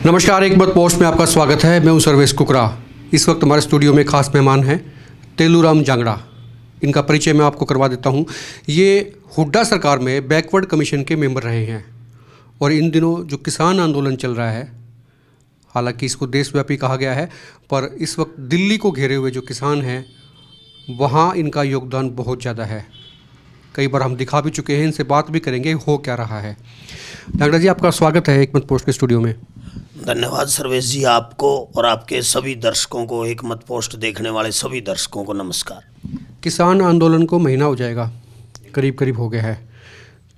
नमस्कार, एक बात पोस्ट में आपका स्वागत है। मैं हूं सर्वेश कुकरा। इस वक्त हमारे स्टूडियो में खास मेहमान हैं तेलूराम जांगड़ा। इनका परिचय मैं आपको करवा देता हूं। ये हुड्डा सरकार में बैकवर्ड कमीशन के मेंबर रहे हैं और इन दिनों जो किसान आंदोलन चल रहा है, हालांकि इसको देशव्यापी कहा गया है, पर इस वक्त दिल्ली को घेरे हुए जो किसान हैं वहाँ इनका योगदान बहुत ज़्यादा है। कई बार हम दिखा भी चुके हैं, इनसे बात भी करेंगे हो क्या रहा है। जांगड़ा जी, आपका स्वागत है एक मत पोस्ट के स्टूडियो में। धन्यवाद सर्वेश जी, आपको और आपके सभी दर्शकों को, एक मत पोस्ट देखने वाले सभी दर्शकों को नमस्कार। किसान आंदोलन को महीना हो जाएगा, करीब करीब हो गया है।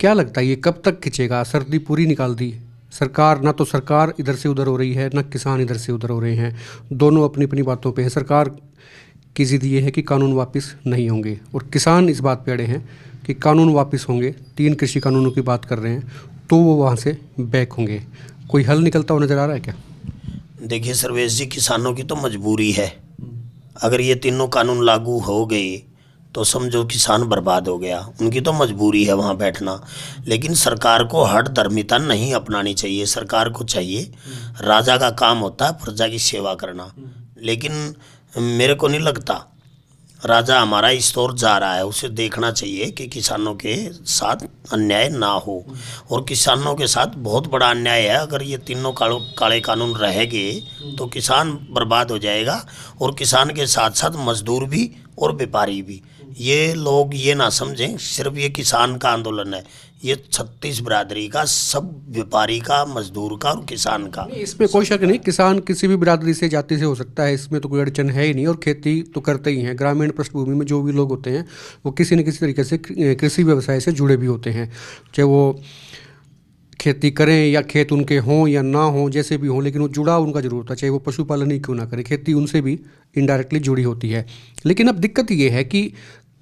क्या लगता है ये कब तक खिंचेगा? सर्दी पूरी निकाल दी सरकार। ना तो सरकार इधर से उधर हो रही है, ना किसान इधर से उधर हो रहे हैं। दोनों अपनी अपनी बातों पे है। सरकार की ज़िद ये है कि कानून वापस नहीं होंगे और किसान इस बात पे अड़े हैं कि कानून वापस होंगे। 3 कृषि कानूनों की बात कर रहे हैं तो वो वहाँ से बैक होंगे। कोई हल निकलता हुआ नज़र आ रहा है क्या? देखिए सर्वेश जी, किसानों की तो मजबूरी है। अगर ये तीनों कानून लागू हो गए तो समझो किसान बर्बाद हो गया। उनकी तो मजबूरी है वहाँ बैठना। लेकिन सरकार को हठधर्मिता नहीं अपनानी चाहिए। सरकार को चाहिए, राजा का काम होता है प्रजा की सेवा करना। लेकिन मेरे को नहीं लगता राजा हमारा इस ओर जा रहा है। उसे देखना चाहिए कि किसानों के साथ अन्याय ना हो। और किसानों के साथ बहुत बड़ा अन्याय है। अगर ये तीनों काले कानून रहेंगे तो किसान बर्बाद हो जाएगा, और किसान के साथ साथ मजदूर भी और व्यापारी भी। ये लोग ये ना समझें सिर्फ ये किसान का आंदोलन है, ये 36 बिरादरी का, सब व्यापारी का, मजदूर का और किसान का। इसमें कोई शक नहीं, किसान किसी भी बिरादरी से, जाति से हो सकता है, इसमें तो कोई अड़चन है ही नहीं। और खेती तो करते ही हैं। ग्रामीण पृष्ठभूमि में जो भी लोग होते हैं वो किसी न किसी तरीके से कृषि व्यवसाय से जुड़े भी होते हैं, चाहे वो खेती करें या खेत उनके हों या ना हों, जैसे भी हों, लेकिन वो जुड़ाव उनका जरूर होता है। चाहे वो पशुपालन ही क्यों ना करें, खेती उनसे भी इनडायरेक्टली जुड़ी होती है। लेकिन अब दिक्कत ये है कि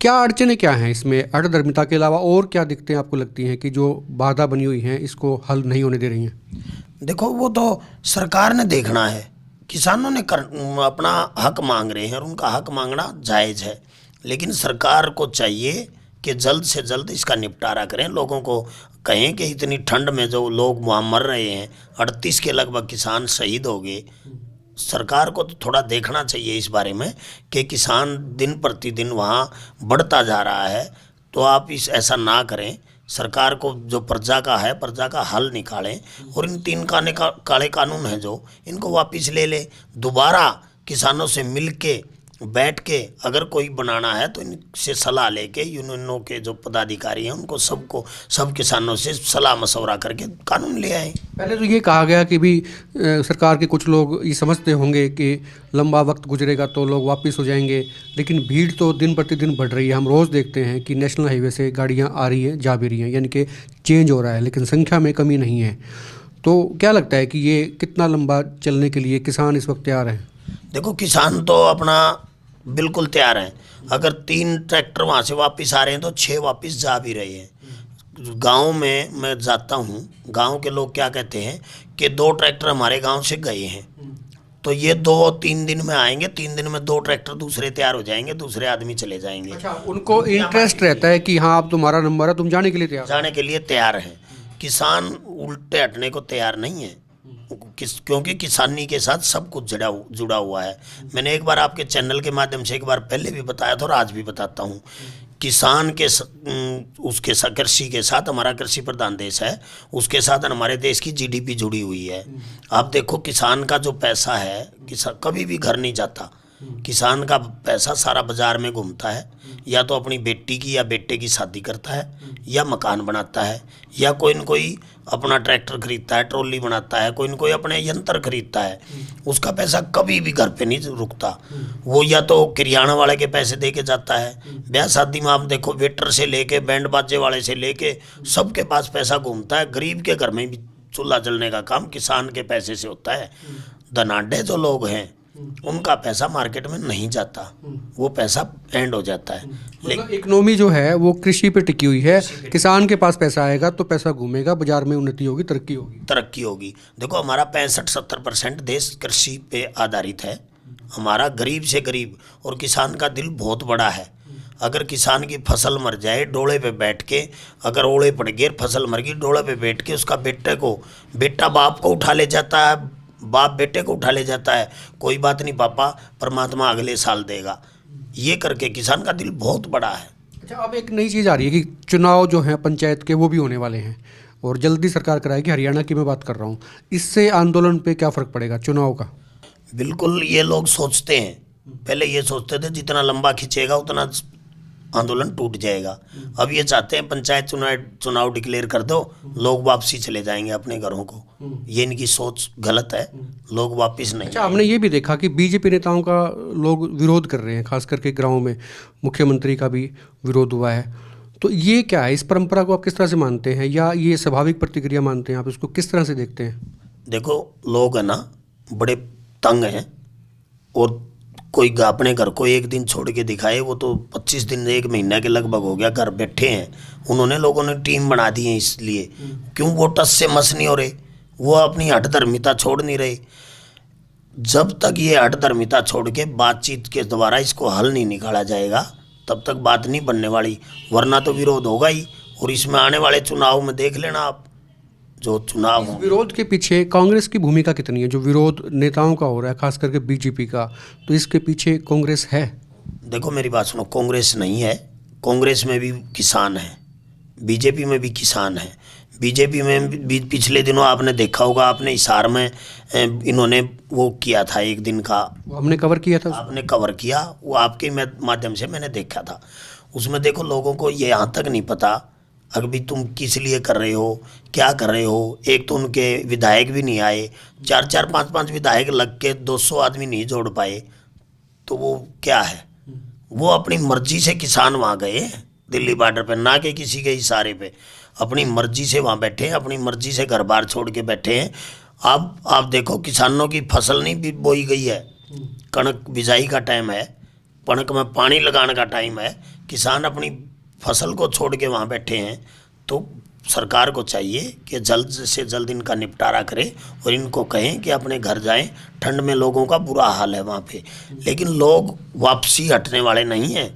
क्या अड़चनें क्या हैं इसमें? हठधर्मिता के अलावा और क्या दिक्कतें आपको लगती हैं कि जो बाधा बनी हुई हैं इसको हल नहीं होने दे रही हैं? देखो, वो तो सरकार ने देखना है। किसानों ने अपना हक मांग रहे हैं और उनका हक मांगना जायज़ है। लेकिन सरकार को चाहिए कि जल्द से जल्द इसका निपटारा करें। लोगों को कहें कि इतनी ठंड में जो लोग वहाँ मर रहे हैं, 38 के लगभग किसान शहीद हो गए। सरकार को तो थोड़ा देखना चाहिए इस बारे में कि किसान दिन प्रतिदिन वहाँ बढ़ता जा रहा है। तो आप ऐसा ना करें। सरकार को जो प्रजा का है, प्रजा का हल निकालें और इन 3 काले कानून हैं जो, इनको वापस ले ले। दोबारा किसानों से मिल के बैठ के अगर कोई बनाना है तो इनसे सलाह लेके, यूनियनों के जो पदाधिकारी हैं उनको सब किसानों से सलाह मशवरा करके कानून ले आए। पहले तो ये कहा गया कि भी सरकार के कुछ लोग ये समझते होंगे कि लंबा वक्त गुजरेगा तो लोग वापस हो जाएंगे, लेकिन भीड़ तो दिन प्रतिदिन बढ़ रही है। हम रोज़ देखते हैं कि नेशनल हाईवे से गाड़ियाँ आ रही हैं, जा भी रही हैं, यानी कि चेंज हो रहा है, लेकिन संख्या में कमी नहीं है। तो क्या लगता है कि ये कितना लंबा चलने के लिए किसान इस वक्त तैयार हैं? देखो, किसान तो अपना बिल्कुल तैयार हैं। अगर 3 ट्रैक्टर वहाँ से वापस आ रहे हैं तो 6 वापस जा भी रहे हैं। गांव में मैं जाता हूँ, गांव के लोग क्या कहते हैं कि 2 ट्रैक्टर हमारे गांव से गए हैं, तो ये 2-3 दिन में आएंगे, 3 दिन में 2 ट्रैक्टर दूसरे तैयार हो जाएंगे, दूसरे आदमी चले जाएंगे। अच्छा, उनको इंटरेस्ट रहता है कि हाँ अब तुम्हारा नंबर है, तुम जाने के लिए तैयार हैं। किसान उल्टे हटने को तैयार नहीं है, क्योंकि किसानी के साथ सब कुछ जुड़ा हुआ है। मैंने एक बार आपके चैनल के माध्यम से एक बार पहले भी बताया था और आज भी बताता हूँ। किसान के उसके साथ, कृषि के साथ, हमारा कृषि प्रधान देश है, उसके साथ हमारे देश की जीडीपी जुड़ी हुई है। आप देखो, किसान का जो पैसा है, किसान कभी भी घर नहीं जाता। किसान का पैसा सारा बाजार में घूमता है। या तो अपनी बेटी की या बेटे की शादी करता है, या मकान बनाता है, या कोई न कोई अपना ट्रैक्टर खरीदता है, ट्रॉली बनाता है, कोई न कोई अपने यंत्र खरीदता है। उसका पैसा कभी भी घर पे नहीं रुकता। वो या तो किराना वाले के पैसे दे के जाता है। ब्याह शादी में आप देखो, वेटर से लेके बैंड बाजे वाले से लेके सबके पास पैसा घूमता है। गरीब के घर में भी चूल्हा जलने का काम किसान के पैसे से होता है। धनाढ़ जो लोग हैं उनका पैसा मार्केट में नहीं जाता, वो पैसा एंड हो जाता है। मतलब इकोनॉमी जो है वो कृषि पे टिकी हुई है। किसान के पास पैसा आएगा तो पैसा घूमेगा, बाजार में उन्नति होगी, तरक्की होगी। देखो, हमारा 65-70% देश कृषि पे आधारित है। हमारा गरीब से गरीब और किसान का दिल बहुत बड़ा है। अगर किसान की फसल मर जाए, डोले पे बैठ के, अगर ओले पड़ गए, फसल मर गई, डोले पे बैठ के उसका बेटा बाप को उठा ले जाता है, बाप बेटे को उठा ले जाता है, कोई बात नहीं पापा, परमात्मा अगले साल देगा, ये करके किसान का दिल बहुत बड़ा है। अच्छा, अब एक नई चीज़ आ रही है कि चुनाव जो हैं पंचायत के वो भी होने वाले हैं और जल्दी सरकार कराएगी, हरियाणा की मैं बात कर रहा हूँ। इससे आंदोलन पे क्या फ़र्क पड़ेगा चुनाव का? बिल्कुल, ये लोग सोचते हैं, पहले ये सोचते थे जितना लंबा खींचेगा उतना आंदोलन टूट जाएगा। अब ये चाहते हैं पंचायत चुनाव डिक्लेयर कर दो, लोग वापसी चले जाएंगे अपने घरों को। ये इनकी सोच गलत है, लोग वापस नहीं। अच्छा, हमने ये भी देखा कि बीजेपी नेताओं का लोग विरोध कर रहे हैं, खास करके गाँव में मुख्यमंत्री का भी विरोध हुआ है। तो ये क्या है, इस परंपरा को आप किस तरह से मानते हैं, या ये स्वाभाविक प्रतिक्रिया मानते हैं? आप इसको किस तरह से देखते हैं? देखो, लोग है ना बड़े तंग हैं, और कोई अपने घर को एक दिन छोड़ के दिखाए, वो तो 25 दिन 1 महीना के लगभग हो गया घर बैठे हैं। उन्होंने लोगों ने टीम बना दी है, इसलिए क्यों वो टस से मस नहीं हो रहे, वो अपनी हठधर्मिता छोड़ नहीं रहे। जब तक ये हठधर्मिता छोड़ के बातचीत के द्वारा इसको हल नहीं निकाला जाएगा तब तक बात नहीं बनने वाली, वरना तो विरोध होगा ही। और इसमें आने वाले चुनाव में देख लेना आप, जो चुनाव होंगे। विरोध के पीछे कांग्रेस की भूमिका कितनी है? जो विरोध नेताओं का हो रहा है, खास करके बीजेपी का, तो इसके पीछे कांग्रेस है? देखो मेरी बात सुनो, कांग्रेस नहीं है, कांग्रेस में भी किसान है, बीजेपी में भी किसान है। बीजेपी में भी पिछले दिनों आपने देखा होगा, आपने हिसार में इन्होंने वो किया था एक दिन का, वो हमने कवर किया था। आपने कवर किया, वो आपके माध्यम से मैंने देखा था। उसमें देखो लोगों को ये यहाँ तक नहीं पता अभी तुम किस लिए कर रहे हो, क्या कर रहे हो। एक तो उनके विधायक भी नहीं आए, 4-4, 5-5 विधायक लग के 200 आदमी नहीं जोड़ पाए, तो वो क्या है? वो अपनी मर्जी से किसान वहाँ गए दिल्ली बॉर्डर पे, ना कि किसी के इशारे पे, अपनी मर्जी से वहाँ बैठे हैं, अपनी मर्जी से घर बार छोड़ के बैठे हैं। अब आप देखो, किसानों की फसल नहीं बोई गई है, कणक बिजाई का टाइम है, कणक में पानी लगाने का टाइम है, किसान अपनी फसल को छोड़ के वहाँ बैठे हैं। तो सरकार को चाहिए कि जल्द से जल्द इनका निपटारा करे और इनको कहें कि अपने घर जाएं, ठंड में लोगों का बुरा हाल है वहाँ पे। लेकिन लोग वापसी हटने वाले नहीं हैं।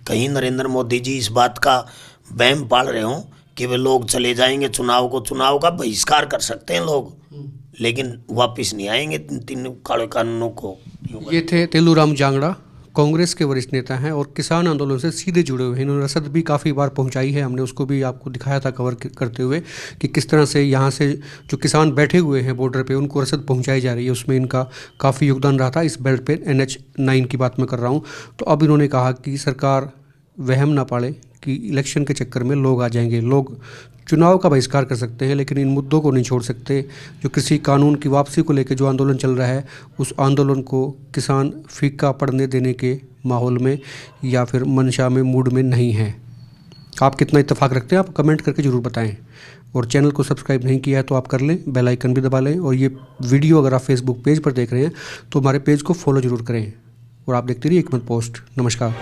कहीं नरेंद्र मोदी जी इस बात का वहम पाल रहे हों कि वे लोग चले जाएंगे चुनाव का बहिष्कार कर सकते हैं लोग, लेकिन वापस नहीं आएंगे 3 काले कानूनों को। ये थे तेलूराम जांगड़ा, कांग्रेस के वरिष्ठ नेता हैं और किसान आंदोलन से सीधे जुड़े हुए हैं। इन्होंने रसद भी काफ़ी बार पहुंचाई है, हमने उसको भी आपको दिखाया था कवर करते हुए कि किस तरह से यहाँ से जो किसान बैठे हुए हैं बॉर्डर पे उनको रसद पहुंचाई जा रही है। उसमें इनका काफ़ी योगदान रहा था। इस बेल्ट पे NH9 की बात मैं कर रहा हूँ। तो अब इन्होंने कहा कि सरकार वहम ना पाले कि इलेक्शन के चक्कर में लोग आ जाएंगे, लोग चुनाव का बहिष्कार कर सकते हैं लेकिन इन मुद्दों को नहीं छोड़ सकते। जो कृषि कानून की वापसी को लेकर जो आंदोलन चल रहा है, उस आंदोलन को किसान फीका पड़ने देने के माहौल में या फिर मंशा में, मूड में नहीं है। आप कितना इत्तेफाक रखते हैं, आप कमेंट करके ज़रूर बताएं। और चैनल को सब्सक्राइब नहीं किया है तो आप कर लें, बेल आइकन भी दबा लें। और ये वीडियो अगर आप फेसबुक पेज पर देख रहे हैं तो हमारे पेज को फॉलो ज़रूर करें। और आप देखते रहिए एक मिनट पोस्ट। नमस्कार।